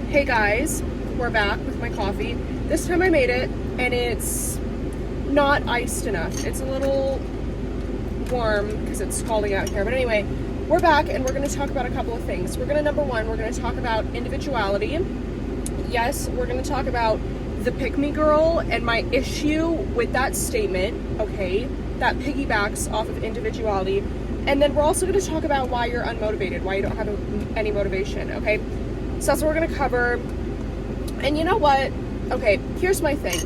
Hey guys, we're back with my coffee. This time I made it, and it's not iced enough. It's a little warm because it's scalding out here. But anyway, we're back, and we're going to talk about a couple of things. Number one, we're going to talk about individuality. Yes, we're going to talk about the pick-me girl and my issue with that statement, okay, that piggybacks off of individuality. And then we're also going to talk about why you're unmotivated, why you don't have any motivation, okay? So that's what we're going to cover. And you know what? Okay, here's my thing.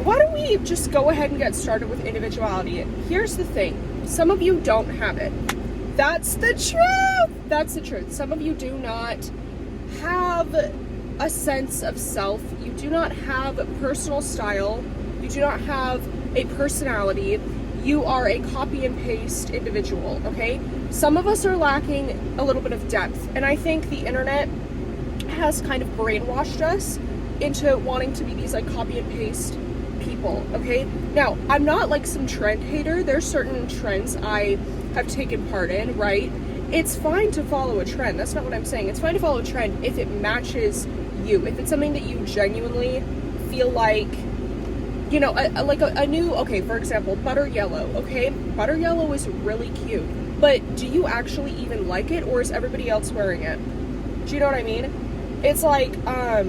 Why don't we just go ahead and get started with individuality? Here's the thing. Some of you don't have it. That's the truth. That's the truth. Some of you do not have a sense of self. You do not have a personal style. You do not have a personality. You are a copy and paste individual, okay? Some of us are lacking a little bit of depth, and I think the internet has kind of brainwashed us into wanting to be these like copy and paste people, okay? Now, I'm not like some trend hater. There's certain trends I have taken part in, right? It's fine to follow a trend. That's not what I'm saying. It's fine to follow a trend if it matches you, if it's something that you genuinely feel like, you know, a new, okay, for example, butter yellow, okay? Butter yellow is really cute, but do you actually even like it, or is everybody else wearing it? Do you know what I mean? It's like, I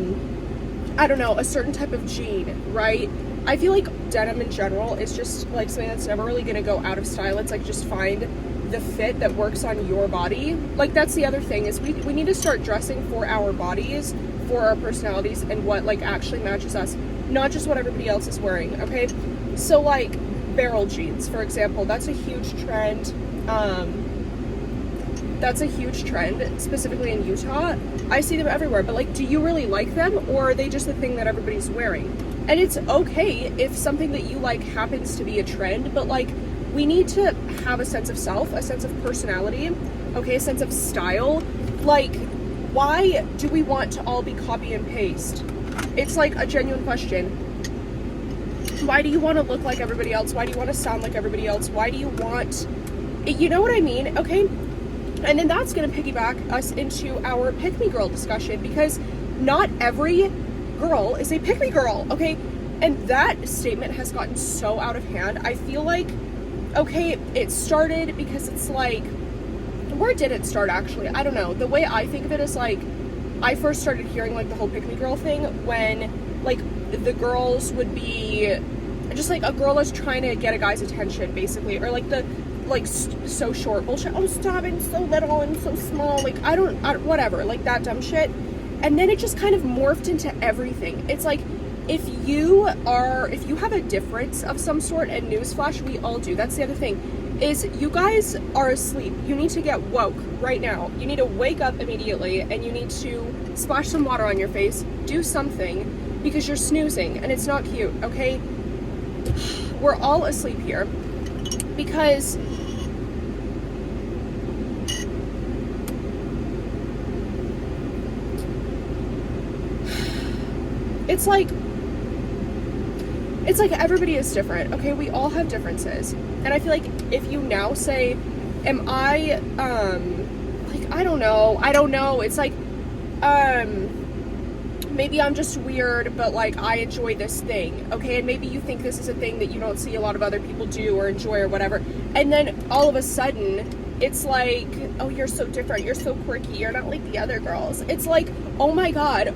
don't know, a certain type of jean, right? I feel like denim in general is just like something that's never really gonna go out of style. It's like, just find the fit that works on your body. Like, that's the other thing, is we need to start dressing for our bodies, for our personalities, and what like actually matches us, not just what everybody else is wearing, okay? So like barrel jeans, for example, that's a huge trend. That's a huge trend, specifically in Utah. I see them everywhere, but like, do you really like them, or are they just the thing that everybody's wearing? And it's okay if something that you like happens to be a trend, but like, we need to have a sense of self, a sense of personality, okay, a sense of style. Like, why do we want to all be copy and paste? It's like a genuine question. Why do you want to look like everybody else? Why do you want to sound like everybody else? Why do you want, you know what I mean? Okay. And then that's going to piggyback us into our pick-me girl discussion, because not every girl is a pick-me girl, okay? And that statement has gotten so out of hand. I feel like, okay, it started because it's like, where did it start actually? I don't know. The way I think of it is like, I first started hearing like the whole pick-me girl thing when like the girls would be just like a girl is trying to get a guy's attention, basically, or like the like so short bullshit. Oh, stop, and so little and so small. Like, I don't whatever, like that dumb shit. And then it just kind of morphed into everything. It's like, if you have a difference of some sort, and newsflash, we all do. That's the other thing, is you guys are asleep. You need to get woke right now. You need to wake up immediately, and you need to splash some water on your face, do something, because you're snoozing, and it's not cute, okay? We're all asleep here because it's like everybody is different, okay? We all have differences. And I feel like if you now say, am I, like, I don't know. It's like, maybe I'm just weird, but like, I enjoy this thing, okay? And maybe you think this is a thing that you don't see a lot of other people do or enjoy or whatever. And then all of a sudden, it's like, oh, you're so different, you're so quirky, you're not like the other girls. It's like, oh my god.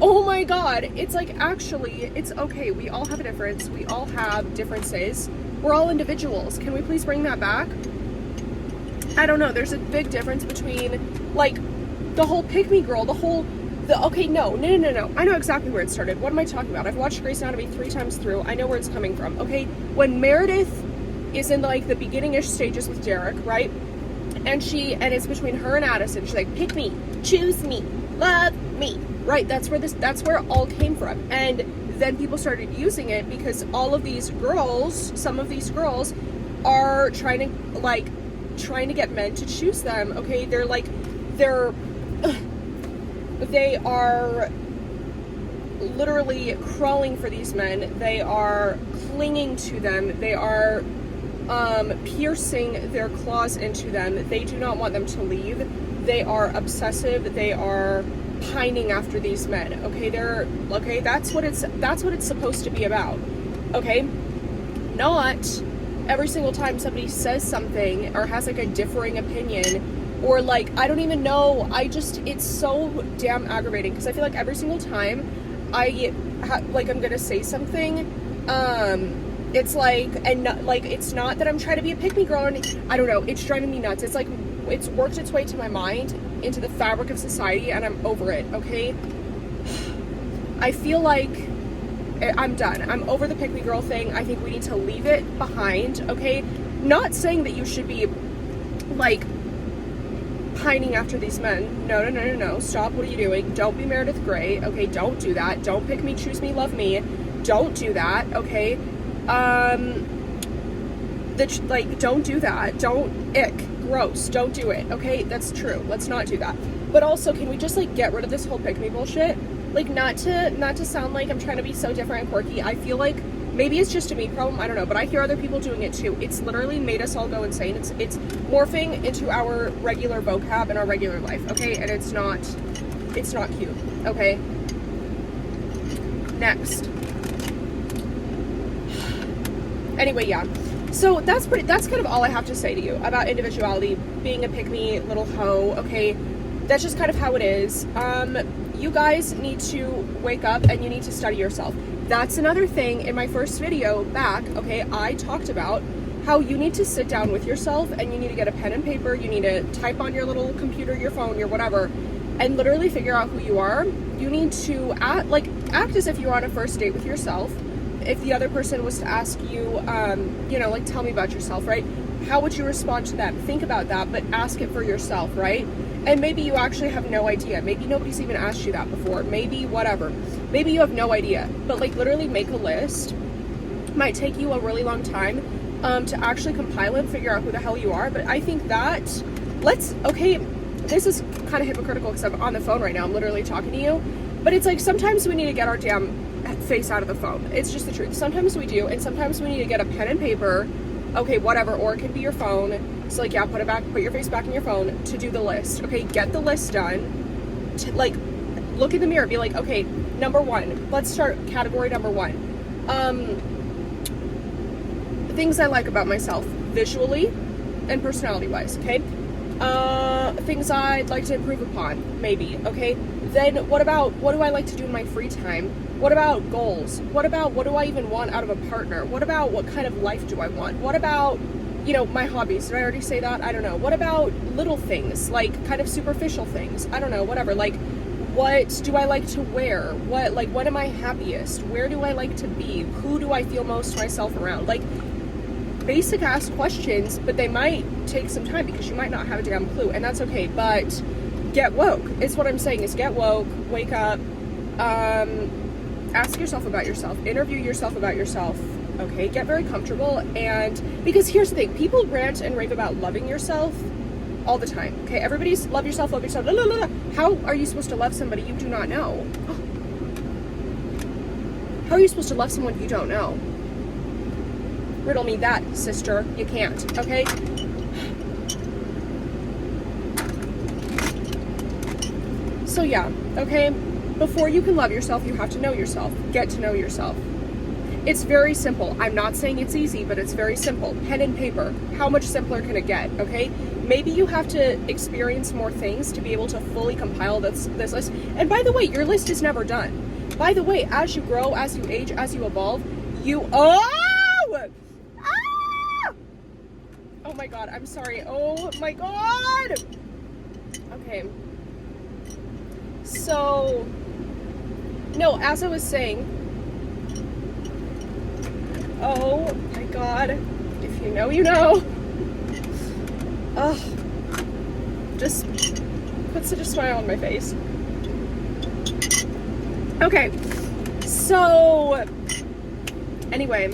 It's like, actually, it's okay. We all have a difference. We all have differences. We're all individuals. Can we please bring that back? I don't know. There's a big difference between like the whole pick-me girl, okay, no. I know exactly where it started. What am I talking about? I've watched Grey's Anatomy 3 times through. I know where it's coming from, okay? When Meredith is in like the beginning-ish stages with Derek, right? And it's between her and Addison. She's like, pick me, choose me, love me, right? That's where it all came from. And then people started using it because some of these girls are trying to get men to choose them, okay? They are literally crawling for these men. They are clinging to them. They are piercing their claws into them. They do not want them to leave. They are obsessive. They are pining after these men. Okay, that's what it's supposed to be about. Okay, not every single time somebody says something or has like a differing opinion, or like, I don't even know, it's so damn aggravating, because I feel like every single time I'm gonna say something, it's like, and not, like, it's not that I'm trying to be a pick me girl, and I don't know, it's driving me nuts. It's like, it's worked its way to my mind, into the fabric of society, and I'm over it. Okay, I feel like I'm done. I'm over the pick me girl thing. I think we need to leave it behind. Okay, not saying that you should be like pining after these men. No. Stop. What are you doing? Don't be Meredith Grey. Okay, don't do that. Don't pick me, choose me, love me. Don't do that. Okay, don't do that. Don't, ick, gross. Don't do it. Okay, that's true. Let's not do that. But also, can we just like get rid of this whole pick me bullshit? Like, not to sound like I'm trying to be so different and quirky. I feel like maybe it's just a me problem. I don't know, but I hear other people doing it too. It's literally made us all go insane. It's morphing into our regular vocab in our regular life. Okay, and it's not cute. Okay. Next. Anyway, yeah. So that's kind of all I have to say to you about individuality, being a pick-me little hoe. Okay, that's just kind of how it is. You guys need to wake up and you need to study yourself. That's another thing. In my first video back, okay, I talked about how you need to sit down with yourself and you need to get a pen and paper. You need to type on your little computer, your phone, your whatever, and literally figure out who you are. You need to act as if you're on a first date with yourself. If the other person was to ask you, like, tell me about yourself, right? How would you respond to them? Think about that, but ask it for yourself, right? And maybe you actually have no idea. Maybe nobody's even asked you that before. Maybe whatever. Maybe you have no idea. But like, literally make a list. Might take you a really long time to actually compile and figure out who the hell you are. But I think that this is kind of hypocritical because I'm on the phone right now. I'm literally talking to you. But it's like, sometimes we need to get our damn face out of the phone. It's just the truth. Sometimes we do, and sometimes we need to get a pen and paper. Okay, whatever, or it can be your phone. So like, yeah, put your face back in your phone to do the list. Okay, get the list done. Like, look in the mirror, be like, okay, number one, let's start category number one. Things I like about myself, visually and personality wise, okay? Things I'd like to improve upon, maybe, okay? Then what do I like to do in my free time? What about goals? What do I even want out of a partner? What about what kind of life do I want? What about, my hobbies? Did I already say that? I don't know. What about little things, like kind of superficial things? I don't know, whatever. Like, what do I like to wear? When am I happiest? Where do I like to be? Who do I feel most myself around? Like, basic ass questions, but they might take some time because you might not have a damn clue, and that's okay. But get woke. It's what I'm saying, is get woke, wake up, ask yourself about yourself, interview yourself about yourself, okay? Get very comfortable. And because here's the thing, people rant and rave about loving yourself all the time, okay? Everybody's love yourself, blah, blah, blah. How are you supposed to love somebody you do not know? How are you supposed to love someone you don't know? Riddle me that, sister. You can't, okay? So yeah, okay? Before you can love yourself, you have to know yourself. Get to know yourself. It's very simple. I'm not saying it's easy, but it's very simple. Pen and paper. How much simpler can it get, okay? Maybe you have to experience more things to be able to fully compile this list. And by the way, your list is never done. By the way, as you grow, as you age, as you evolve, Oh my god, I'm sorry. Oh my god! Okay. So, no, as I was saying, oh my god, if you know, you know. Ugh. Just put such a smile on my face. Okay, so, anyway,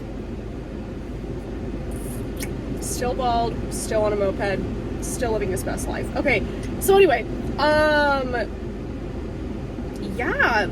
still bald, still on a moped, still living his best life. Okay, so anyway, yeah,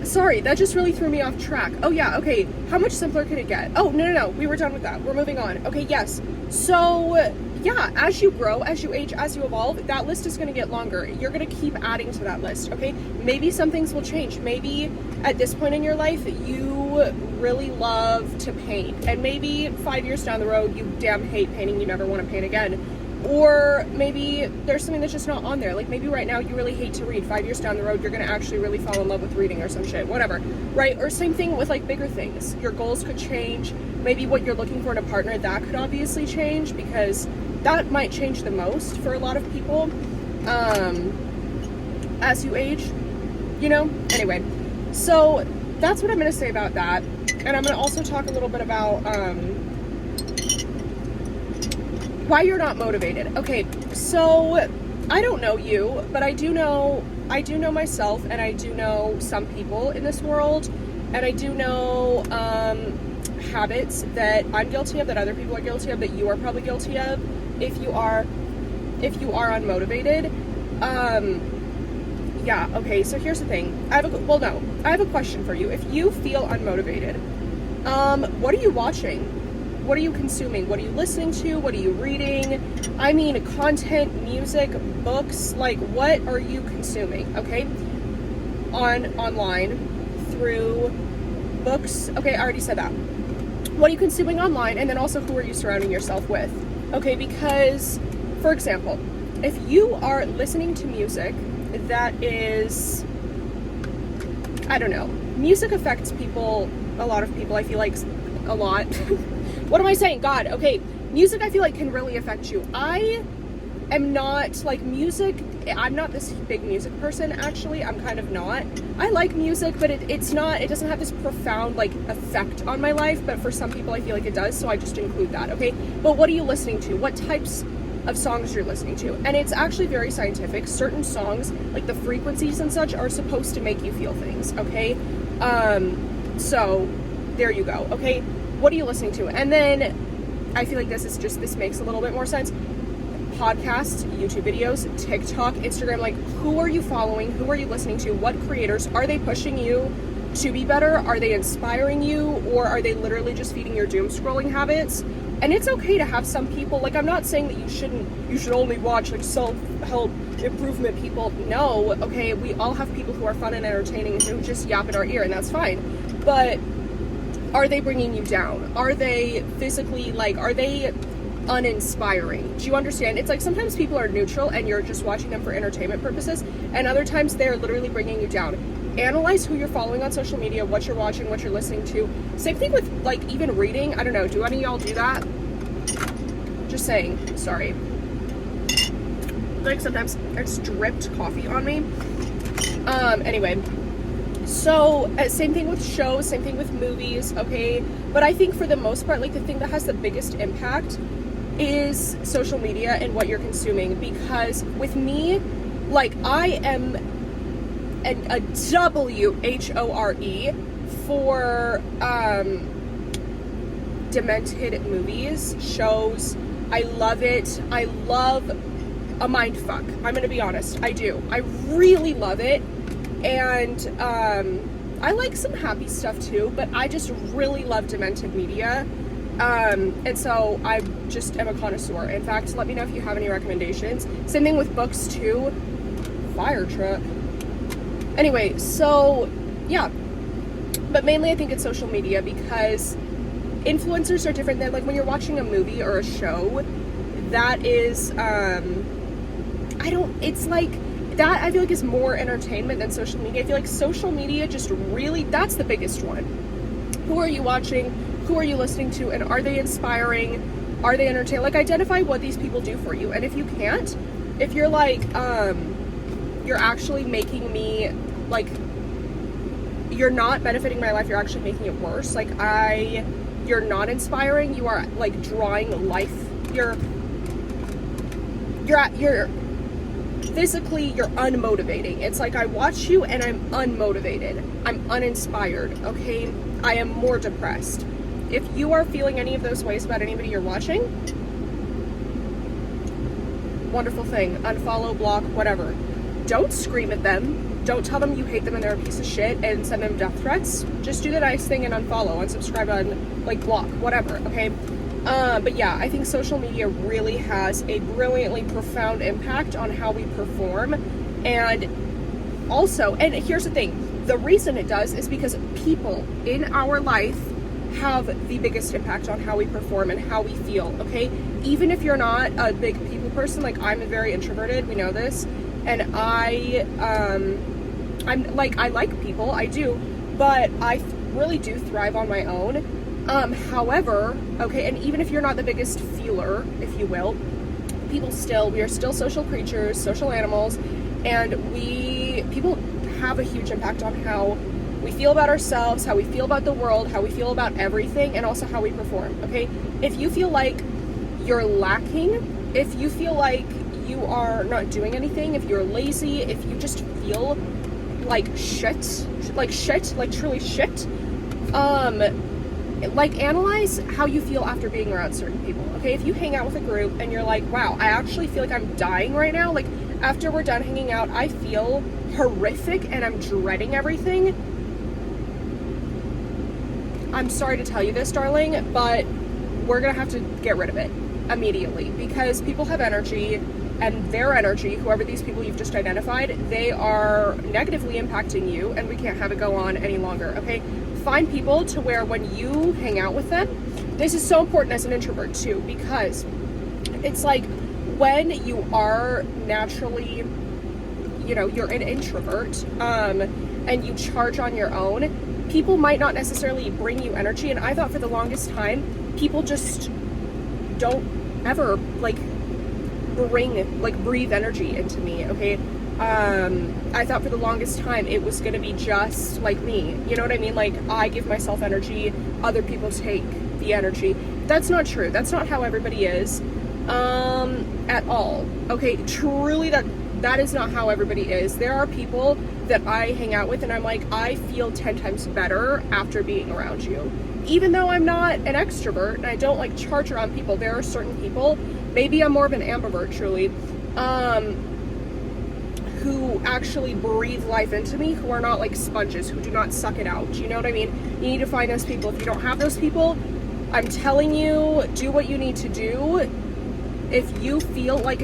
sorry, that just really threw me off track. Oh yeah, okay, how much simpler can it get? Oh, no, we were done with that. We're moving on. Okay, yes, so, yeah, as you grow, as you age, as you evolve, that list is going to get longer. You're going to keep adding to that list, okay? Maybe some things will change. Maybe at this point in your life, you really love to paint. And maybe 5 years down the road, you damn hate painting, you never want to paint again. Or maybe there's something that's just not on there. Like maybe right now you really hate to read. 5 years down the road, you're going to actually really fall in love with reading or some shit, whatever, right? Or same thing with like bigger things. Your goals could change. Maybe what you're looking for in a partner, that could obviously change, because that might change the most for a lot of people as you age, you know? Anyway, so that's what I'm going to say about that. And I'm going to also talk a little bit about why you're not motivated. Okay, so I don't know you, but I do know myself, and I do know some people in this world, and I do know habits that I'm guilty of, that other people are guilty of, that you are probably guilty of if you are unmotivated. Yeah, okay, so here's the thing. I have a question for you. If you feel unmotivated, what are you watching? What are you consuming? What are you listening to? What are you reading? I mean, content, music, books, like what are you consuming, okay? Online, through books. Okay, I already said that. What are you consuming online? And then also, who are you surrounding yourself with? Okay, because, for example, if you are listening to music that is, I don't know, music affects people, a lot of people, I feel like a lot. What am I saying? God, okay, music I feel like can really affect you. I am not like music, I'm not this big music person, actually. I'm kind of not. I like music, but it doesn't have this profound like effect on my life, but for some people I feel like it does, so I just include that, okay? But what are you listening to? What types of songs you're listening to? And it's actually very scientific. Certain songs, like the frequencies and such, are supposed to make you feel things, okay? So there you go, okay? What are you listening to? And then I feel like this makes a little bit more sense. Podcasts, YouTube videos, TikTok, Instagram, like who are you following? Who are you listening to? What creators? Are they pushing you to be better? Are they inspiring you? Or are they literally just feeding your doom scrolling habits? And it's okay to have some people, like I'm not saying that you should only watch like self-help improvement people. No, okay, we all have people who are fun and entertaining who just yap in our ear, and that's fine. But are they bringing you down? Are they physically, like, are they uninspiring? Do you understand? It's like sometimes people are neutral and you're just watching them for entertainment purposes, and other times they're literally bringing you down. Analyze who you're following on social media, what you're watching, what you're listening to. Same thing with like even reading. I don't know, do any of y'all do that? Just saying, sorry. Like sometimes it's dripped coffee on me. Anyway, so same thing with shows, same thing with movies, okay? But I think for the most part, like the thing that has the biggest impact is social media and what you're consuming. Because with me, like I am a WHORE for demented movies, shows. I love it. I love a mind fuck. I'm gonna be honest, I do. I really love it. And I like some happy stuff too, but I just really love demented media. And so I just am a connoisseur. In fact, let me know if you have any recommendations. Same thing with books too. Fire truck. Anyway, so yeah. But mainly I think it's social media, because influencers are different than like when you're watching a movie or a show. That is, it's like, that I feel like is more entertainment than social media. I feel like social media just really, that's the biggest one. Who are you watching? Who are you listening to? And are they inspiring? Are they entertaining? Like, identify what these people do for you. And if you can't, if you're like, you're actually making me, like, you're not benefiting my life, you're actually making it worse. Like, you're not inspiring, you are, like, drawing life. You're physically, you're unmotivating. It's like I watch you and I'm unmotivated. I'm uninspired, okay? I am more depressed. If you are feeling any of those ways about anybody you're watching, wonderful thing. Unfollow, block, whatever. Don't scream at them. Don't tell them you hate them and they're a piece of shit and send them death threats. Just do the nice thing and unfollow, unsubscribe, like block, whatever, okay? But yeah, I think social media really has a brilliantly profound impact on how we perform. And also, and here's the thing, the reason it does is because people in our life have the biggest impact on how we perform and how we feel, okay? Even if you're not a big people person, like I'm very introverted, we know this, and I'm like, I like people, I do, but I really do thrive on my own. However, okay, and even if you're not the biggest feeler, if you will, we are still social creatures, social animals, and people have a huge impact on how we feel about ourselves, how we feel about the world, how we feel about everything, and also how we perform, okay? If you feel like you're lacking, if you feel like you are not doing anything, if you're lazy, if you just feel like shit, like truly shit, like analyze how you feel after being around certain people, okay? If you hang out with a group and you're like, wow, I actually feel like I'm dying right now, like after we're done hanging out, I feel horrific and I'm dreading everything. I'm sorry to tell you this, darling, but we're gonna have to get rid of it immediately, because people have energy, and their energy, whoever these people you've just identified, they are negatively impacting you, and we can't have it go on any longer, okay? Find people to where when you hang out with them, this is so important as an introvert too, because it's like when you are naturally, you know, you're an introvert, and you charge on your own, people might not necessarily bring you energy. And I thought for the longest time, people just don't ever breathe energy into me, okay? I thought for the longest time it was gonna be just like me, you know what I mean? Like, I give myself energy, other people take the energy. That's not true. That's not how everybody is, at all, okay? Truly, that is not how everybody is. There are people that I hang out with and I'm like, I feel 10 times better after being around you. Even though I'm not an extrovert and I don't like charge around people, there are certain people, maybe I'm more of an ambivert truly, who actually breathe life into me, who are not like sponges, who do not suck it out. You know what I mean? You need to find those people. If you don't have those people, I'm telling you, do what you need to do. If you feel like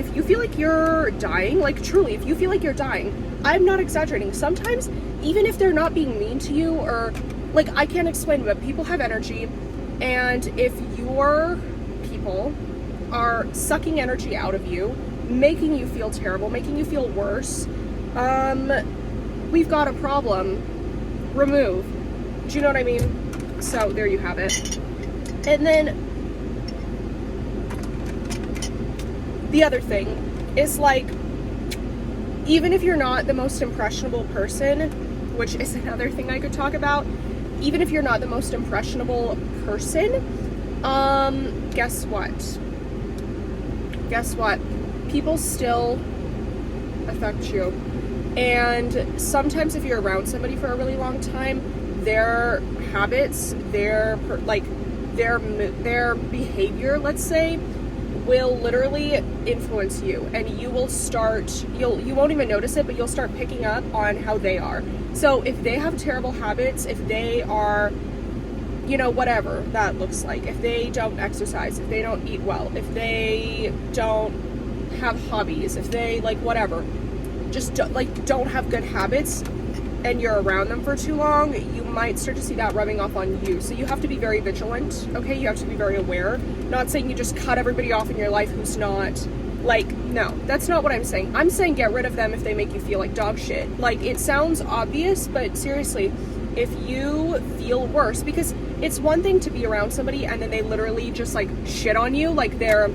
you're dying, like truly, if you feel like you're dying, I'm not exaggerating. Sometimes, even if they're not being mean to you, or like, I can't explain it, but people have energy, and if your people are sucking energy out of you, making you feel terrible, making you feel worse, we've got a problem. Remove. Do you know what I mean? So there you have it. And then the other thing is, like, even if you're not the most impressionable person, which is another thing I could talk about, even if you're not the most impressionable person, guess what? Guess what? People still affect you. And sometimes if you're around somebody for a really long time, their habits, their behavior, let's say, will literally influence you, and you won't even notice it, but you'll start picking up on how they are. So if they have terrible habits, if they are, you know, whatever that looks like, if they don't exercise, if they don't eat well, if they don't have hobbies, if they like whatever, just don't have good habits, and you're around them for too long, you might start to see that rubbing off on you. So you have to be very vigilant, okay? You have to be very aware. Not saying you just cut everybody off in your life who's not, like, no, that's not what I'm saying. I'm saying get rid of them if they make you feel like dog shit. Like, it sounds obvious, but seriously, if you feel worse, because it's one thing to be around somebody and then they literally just like shit on you like they're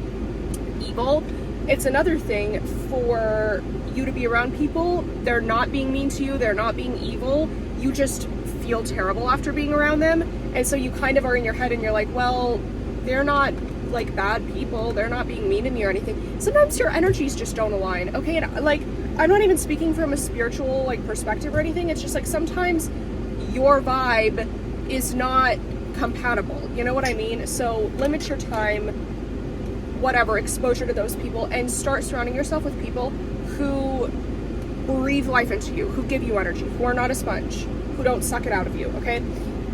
evil. It's another thing for you to be around people, they're not being mean to you, they're not being evil, you just feel terrible after being around them, and so you kind of are in your head and you're like, well, they're not like bad people, they're not being mean to me or anything. Sometimes your energies just don't align, okay? And like, I'm not even speaking from a spiritual like perspective or anything, it's just like sometimes your vibe is not compatible, you know what I mean? So limit your time, whatever, exposure to those people, and start surrounding yourself with people who breathe life into you, who give you energy, who are not a sponge, who don't suck it out of you, okay?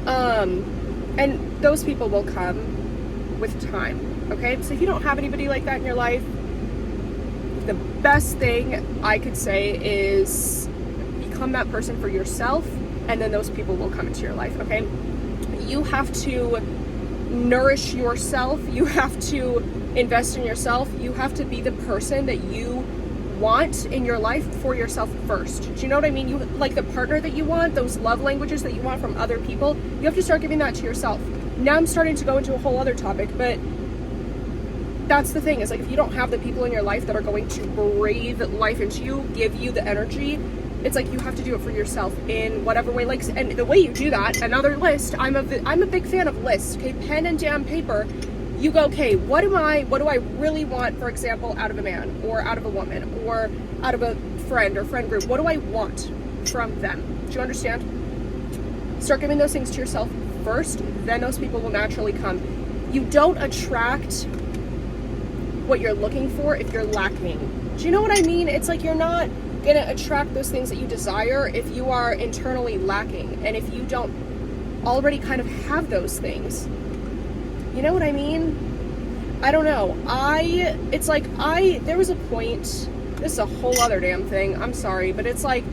And those people will come, with time, okay? So if you don't have anybody like that in your life, the best thing I could say is become that person for yourself, and then those people will come into your life, okay? You have to nourish yourself. You have to invest in yourself. You have to be the person that you want in your life for yourself first. Do you know what I mean? You like the partner that you want, those love languages that you want from other people, you have to start giving that to yourself. Now I'm starting to go into a whole other topic, but that's the thing, is like if you don't have the people in your life that are going to breathe life into you, give you the energy, it's like you have to do it for yourself in whatever way. Like, and the way you do that, another list, I'm a big fan of lists, okay? Pen and damn paper. You go, okay, what do I really want, for example, out of a man or out of a woman or out of a friend or friend group? What do I want from them? Do you understand? Start giving those things to yourself first, then those people will naturally come. You don't attract what you're looking for if you're lacking. Do you know what I mean? It's like you're not gonna attract those things that you desire if you are internally lacking, and if you don't already kind of have those things. You know what I mean? I don't know. There was a point, this is a whole other damn thing, I'm sorry, but it's like,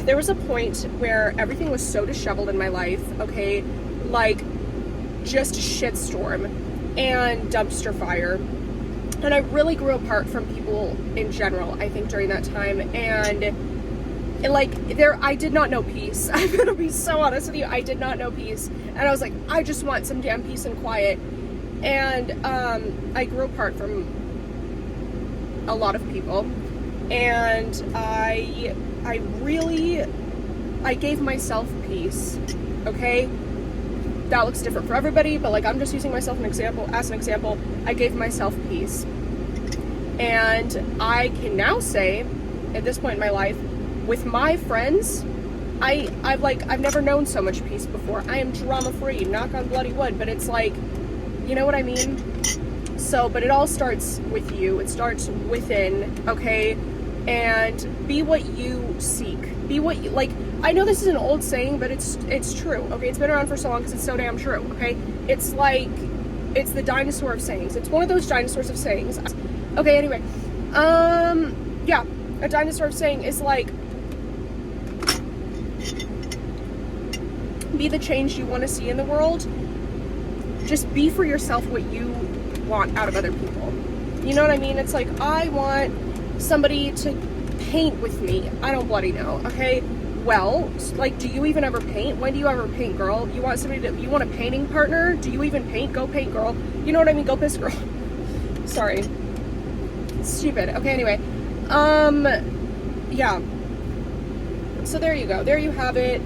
there was a point where everything was so disheveled in my life, okay? Like, just shitstorm and dumpster fire. And I really grew apart from people in general, I think, during that time. And like, I did not know peace. I'm gonna be so honest with you. I did not know peace. And I was like, I just want some damn peace and quiet. And I grew apart from a lot of people. And I gave myself peace, okay? That looks different for everybody, but like, I'm just using myself as an example. I gave myself peace. And I can now say, at this point in my life, with my friends, I've never known so much peace before. I am drama free, knock on bloody wood, but it's like, you know what I mean? So, but it all starts with you. It starts within, okay? And be what you seek. Be what you, like, I know this is an old saying, but it's true, okay? It's been around for so long because it's so damn true, okay? It's like, it's the dinosaur of sayings. It's one of those dinosaurs of sayings. Okay, anyway. Yeah, a dinosaur of saying is like, be the change you want to see in the world. Just be for yourself what you want out of other people. You know what I mean? It's like, I want somebody to paint with me. I don't bloody know, okay? Well, like, do you even ever paint? When do you ever paint, girl? You want you want a painting partner? Do you even paint? Go paint, girl. You know what I mean? Go piss, girl. Sorry. Stupid. Okay, anyway. Yeah. So there you go. There you have it.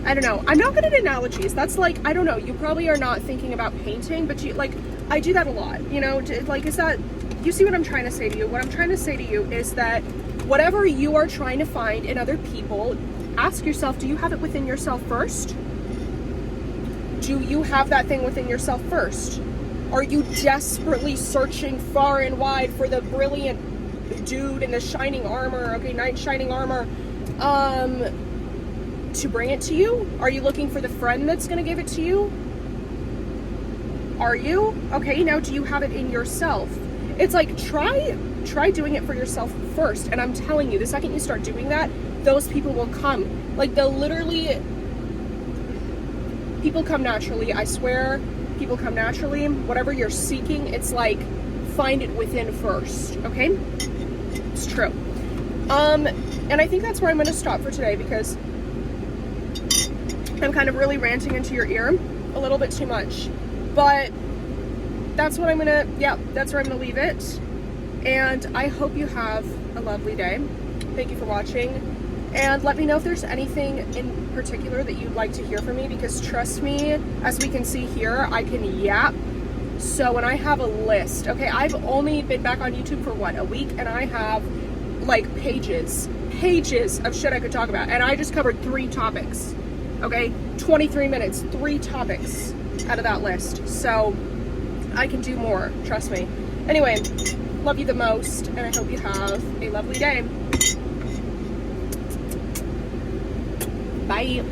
I don't know. I'm not good at analogies. That's like, I don't know. You probably are not thinking about painting, but you, like, I do that a lot, you know? Like, is that, you see what I'm trying to say to you? What I'm trying to say to you is that whatever you are trying to find in other people, ask yourself, do you have it within yourself first? Do you have that thing within yourself first? Are you desperately searching far and wide for the brilliant dude in the shining armor, okay, knight shining armor, to bring it to you? Are you looking for the friend that's going to give it to you? Are you? Okay, now do you have it in yourself? It's like, try doing it for yourself first. And I'm telling you, the second you start doing that, those people will come. Like, they'll literally, people come naturally. I swear, people come naturally. Whatever you're seeking, it's like, find it within first, okay? It's true. And I think that's where I'm going to stop for today, because I'm kind of really ranting into your ear a little bit too much. But that's what I'm gonna, yeah, that's where I'm gonna leave it. And I hope you have a lovely day. Thank you for watching. And let me know if there's anything in particular that you'd like to hear from me, because trust me, as we can see here, I can yap. So when I have a list, okay, I've only been back on YouTube for what, a week, and I have like pages of shit I could talk about. And I just covered 3 topics, okay? 23 minutes, 3 topics out of that list. So I can do more, trust me. Anyway, love you the most, and I hope you have a lovely day. Bye.